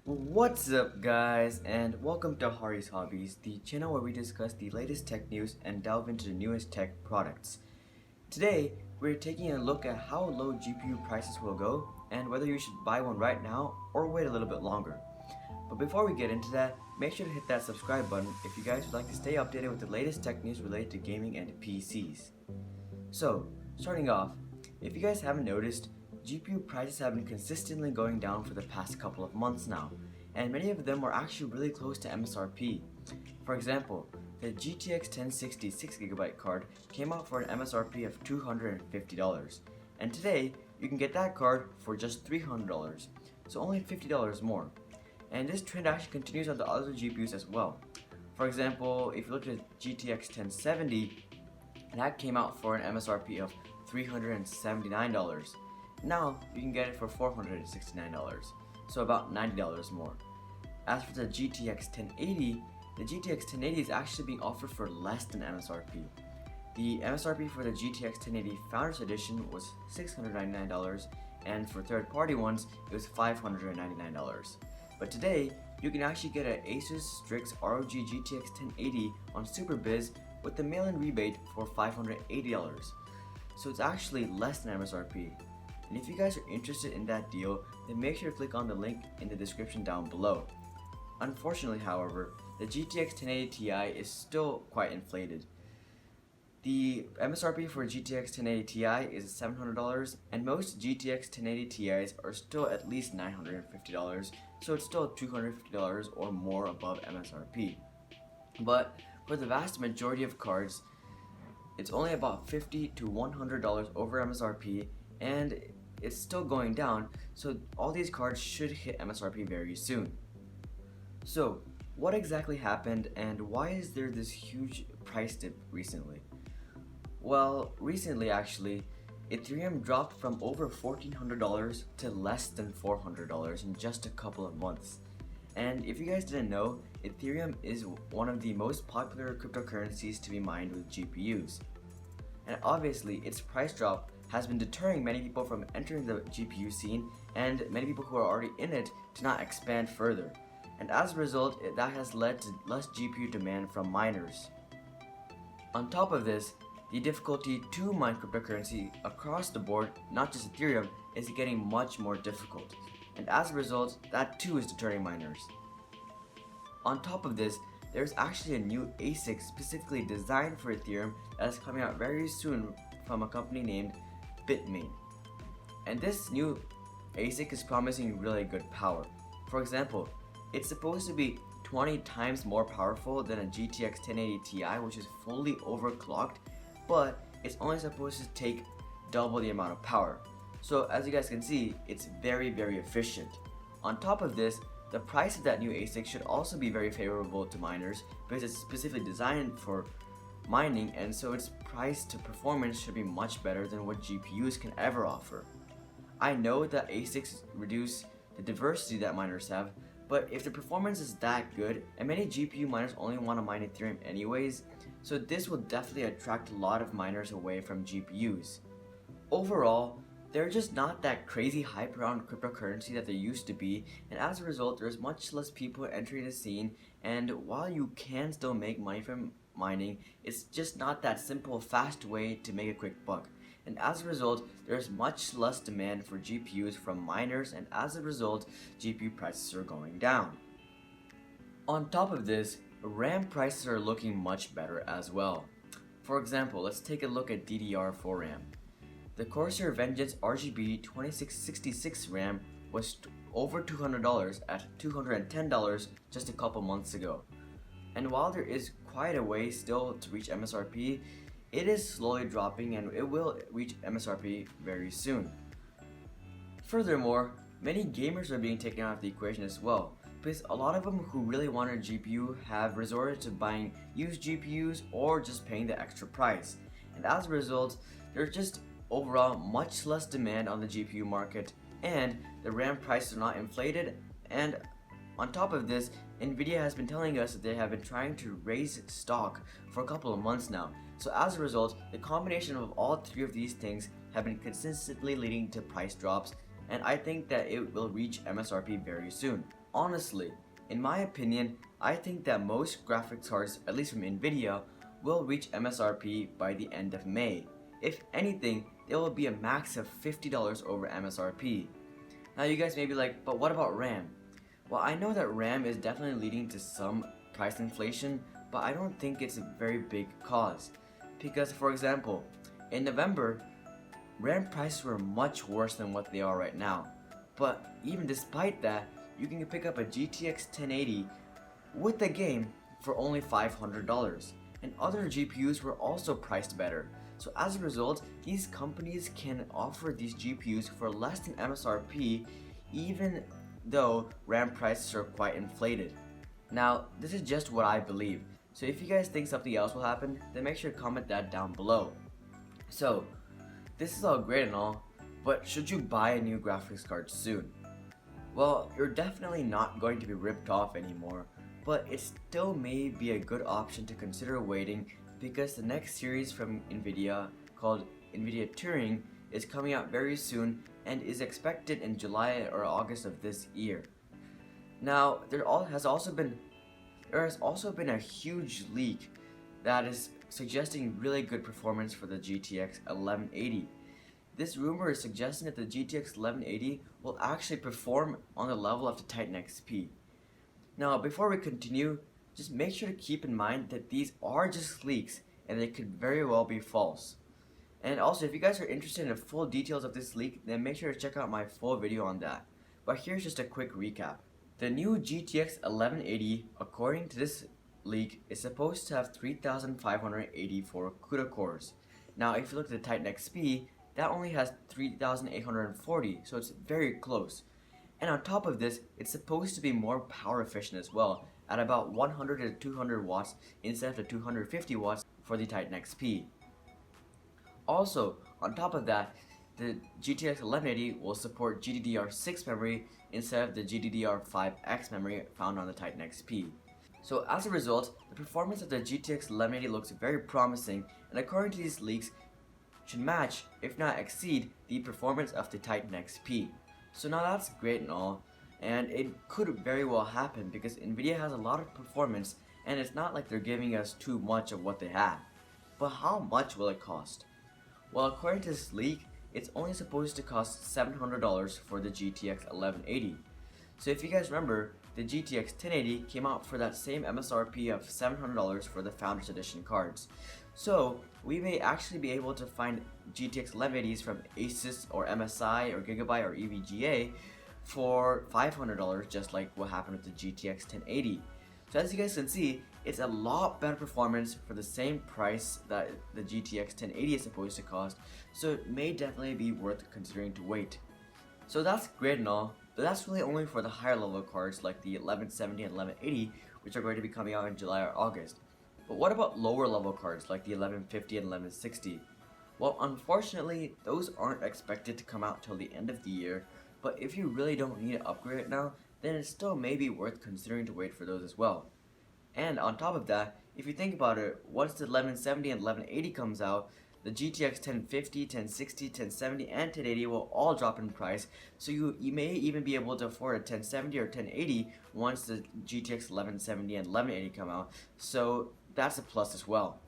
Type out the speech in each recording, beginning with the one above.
What's up guys, and welcome to Hari's Hobbies, the channel where we discuss the latest tech news and delve into the newest tech products. Today, we're taking a look at how low GPU prices will go and whether you should buy one right now or wait a little bit longer. But before we get into that, make sure to hit that subscribe button if you guys would like to stay updated with the latest tech news related to gaming and PCs. So, starting off, if you guys haven't noticed, GPU prices have been consistently going down for the past couple of months now, and many of them are actually really close to MSRP. For example, the GTX 1060 6GB card came out for an MSRP of $250, and today you can get that card for just $300, so only $50 more. And this trend actually continues on the other GPUs as well. For example, if you look at GTX 1070, that came out for an MSRP of $379. Now you can get it for $469, so about $90 more. As for the GTX 1080, the GTX 1080 is actually being offered for less than MSRP. The MSRP for the GTX 1080 Founders Edition was $699, and for third-party ones, it was $599. But today, you can actually get an Asus Strix ROG GTX 1080 on SuperBiz with the mail-in rebate for $580. So it's actually less than MSRP. And if you guys are interested in that deal, then make sure to click on the link in the description down below. Unfortunately, however, the GTX 1080 Ti is still quite inflated. The MSRP for GTX 1080 Ti is $700, and most GTX 1080 Ti's are still at least $950, so it's still $250 or more above MSRP. But for the vast majority of cards, it's only about $50 to $100 over MSRP, and it's still going down, so all these cards should hit MSRP very soon. So, what exactly happened and why is there this huge price dip recently? Well, recently actually, Ethereum dropped from over $1,400 to less than $400 in just a couple of months. And if you guys didn't know, Ethereum is one of the most popular cryptocurrencies to be mined with GPUs. And obviously, its price drop has been deterring many people from entering the GPU scene, and many people who are already in it to not expand further. And as a result, that has led to less GPU demand from miners. On top of this, the difficulty to mine cryptocurrency across the board, not just Ethereum, is getting much more difficult. And as a result, that too is deterring miners. On top of this, there's actually a new ASIC specifically designed for Ethereum that is coming out very soon from a company named Bitmain. And this new ASIC is promising really good power. For example, it's supposed to be 20 times more powerful than a GTX 1080 Ti, which is fully overclocked, but it's only supposed to take double the amount of power. So as you guys can see, it's very efficient. On top of this, the price of that new ASIC should also be very favorable to miners because it's specifically designed for mining, and so its price to performance should be much better than what GPUs can ever offer. I know that ASICs reduce the diversity that miners have, but if the performance is that good, and many GPU miners only want to mine Ethereum anyways, so this will definitely attract a lot of miners away from GPUs. Overall, there's just not that crazy hype around cryptocurrency that there used to be, and as a result, there's much less people entering the scene, and while you can still make money from mining, it's just not that simple, fast way to make a quick buck. And as a result, there's much less demand for GPUs from miners, and as a result, GPU prices are going down. On top of this, RAM prices are looking much better as well. For example, let's take a look at DDR4 RAM. The Corsair Vengeance RGB 2666 RAM was over $200 at $210 just a couple months ago. And while there is quite a way still to reach MSRP, it is slowly dropping and it will reach MSRP very soon. Furthermore, many gamers are being taken out of the equation as well, because a lot of them who really want a GPU have resorted to buying used GPUs or just paying the extra price. And as a result, there's just overall much less demand on the GPU market, and the RAM prices are not inflated. And on top of this, Nvidia has been telling us that they have been trying to raise stock for a couple of months now. So as a result, the combination of all three of these things have been consistently leading to price drops, and I think that it will reach MSRP very soon. Honestly, in my opinion, I think that most graphics cards, at least from Nvidia, will reach MSRP by the end of May. If anything, there will be a max of $50 over MSRP. Now you guys may be like, but what about RAM? Well, I know that RAM is definitely leading to some price inflation, but I don't think it's a very big cause. Because for example, in November, RAM prices were much worse than what they are right now. But even despite that, you can pick up a GTX 1080 with the game for only $500. And other GPUs were also priced better. So as a result, these companies can offer these GPUs for less than MSRP even though RAM prices are quite inflated. Now, this is just what I believe. So if you guys think something else will happen, then make sure to comment that down below. So, this is all great and all, but should you buy a new graphics card soon? Well, you're definitely not going to be ripped off anymore, but it still may be a good option to consider waiting because the next series from Nvidia, called Nvidia Turing, is coming out very soon and is expected in July or August of this year. Now, there has also been a huge leak that is suggesting really good performance for the GTX 1180. This rumor is suggesting that the GTX 1180 will actually perform on the level of the Titan XP. Now, before we continue, just make sure to keep in mind that these are just leaks and they could very well be false. And also, if you guys are interested in the full details of this leak, then make sure to check out my full video on that. But here's just a quick recap. The new GTX 1180, according to this leak, is supposed to have 3,584 CUDA cores. Now, if you look at the Titan XP, that only has 3,840, so it's very close. And on top of this, it's supposed to be more power efficient as well, at about 100 to 200 watts instead of the 250 watts for the Titan XP. Also, on top of that, the GTX 1180 will support GDDR6 memory instead of the GDDR5X memory found on the Titan XP. So as a result, the performance of the GTX 1180 looks very promising, and according to these leaks, should match, if not exceed, the performance of the Titan XP. So now that's great and all, and it could very well happen because Nvidia has a lot of performance and it's not like they're giving us too much of what they have. But how much will it cost? Well, according to this leak, it's only supposed to cost $700 for the GTX 1180. So if you guys remember, the GTX 1080 came out for that same MSRP of $700 for the Founders Edition cards. So we may actually be able to find GTX 1180s from Asus or MSI or Gigabyte or EVGA for $500, just like what happened with the GTX 1080. So as you guys can see, it's a lot better performance for the same price that the GTX 1080 is supposed to cost, so it may definitely be worth considering to wait. So that's great and all, but that's really only for the higher level cards like the 1170 and 1180, which are going to be coming out in July or August. But what about lower level cards like the 1150 and 1160? Well, unfortunately, those aren't expected to come out till the end of the year, but if you really don't need to upgrade it now, then it still may be worth considering to wait for those as well. And on top of that, if you think about it, once the 1170 and 1180 comes out, the GTX 1050, 1060, 1070, and 1080 will all drop in price, so you may even be able to afford a 1070 or 1080 once the GTX 1170 and 1180 come out, so that's a plus as well.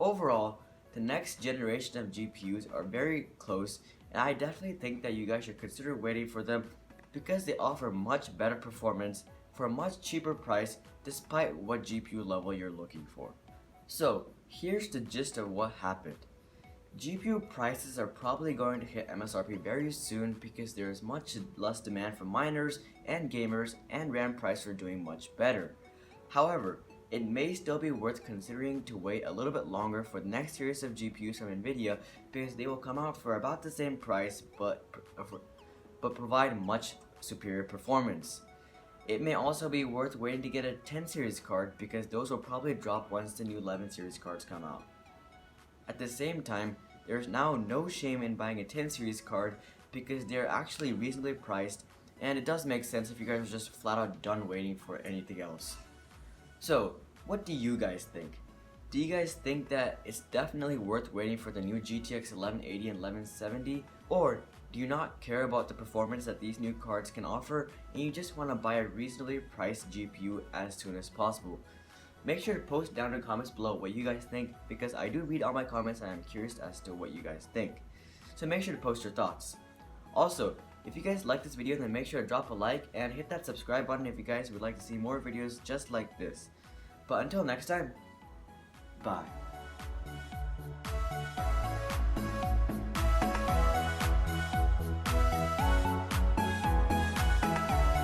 Overall, the next generation of GPUs are very close, and I definitely think that you guys should consider waiting for them because they offer much better performance for a much cheaper price despite what GPU level you're looking for. So here's the gist of what happened. GPU prices are probably going to hit MSRP very soon because there is much less demand from miners and gamers, and RAM prices are doing much better. However, it may still be worth considering to wait a little bit longer for the next series of GPUs from Nvidia because they will come out for about the same price but provide much superior performance. It may also be worth waiting to get a 10 series card because those will probably drop once the new 11 series cards come out. At the same time, there's now no shame in buying a 10 series card because they're actually reasonably priced, and it does make sense if you guys are just flat out done waiting for anything else. So, what do you guys think? Do you guys think that it's definitely worth waiting for the new GTX 1180 and 1170? Or Do you not care about the performance that these new cards can offer, and you just want to buy a reasonably priced GPU as soon as possible? Make sure to post down in the comments below what you guys think, because I do read all my comments and I'm curious as to what you guys think. So make sure to post your thoughts. Also, if you guys like this video, then make sure to drop a like and hit that subscribe button if you guys would like to see more videos just like this. But until next time, bye.